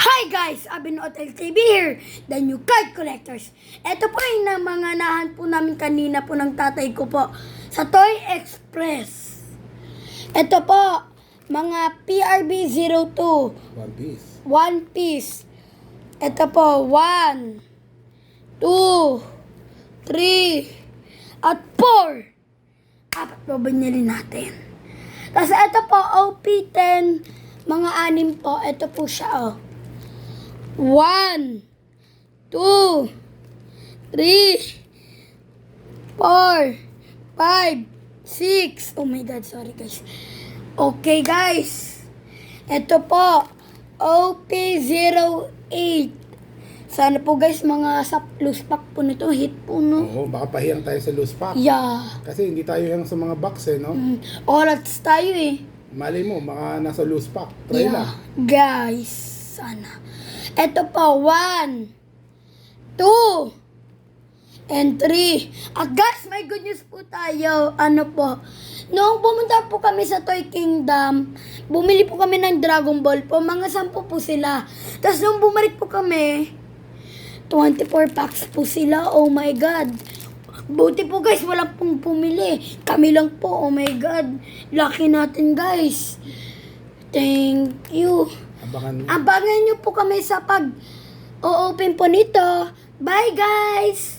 Hi guys! Abinot LTV here, the new card collectors. Ito po yung mga nahan po namin kanina po ng tatay ko po sa Toy Express. Ito po, mga PRB02. One piece. One piece. Ito po, 1, 2, 3, at 4. Apat po binili natin. Kasi ito po, OP10, mga 6 po. Ito po siya, oh. 1, 2, 3, 4, 5, 6. Oh my God, sorry guys. Okay guys. Ito po, OP08. Sana po guys, mga sa loose pack po nito, hit po no. Oo, baka pahiyang tayo sa loose pack. Yeah. Kasi hindi tayo yung sa mga box no? Orats tayo eh. Malay mo, baka nasa loose pack. Try lang. Guys, sana. Ito po, 1, 2, and 3. At guys, may good news po tayo. Ano po, noong pumunta po kami sa Toy Kingdom, bumili po kami ng Dragon Ball po. Mga 10 po sila. Tapos nung bumalik po kami, 24 packs po sila. Oh my God. Buti po guys, wala pong pumili. Kami lang po. Oh my God. Lucky natin guys. Thank you. Abangan nyo po kami sa pag-o-open po nito. Bye guys!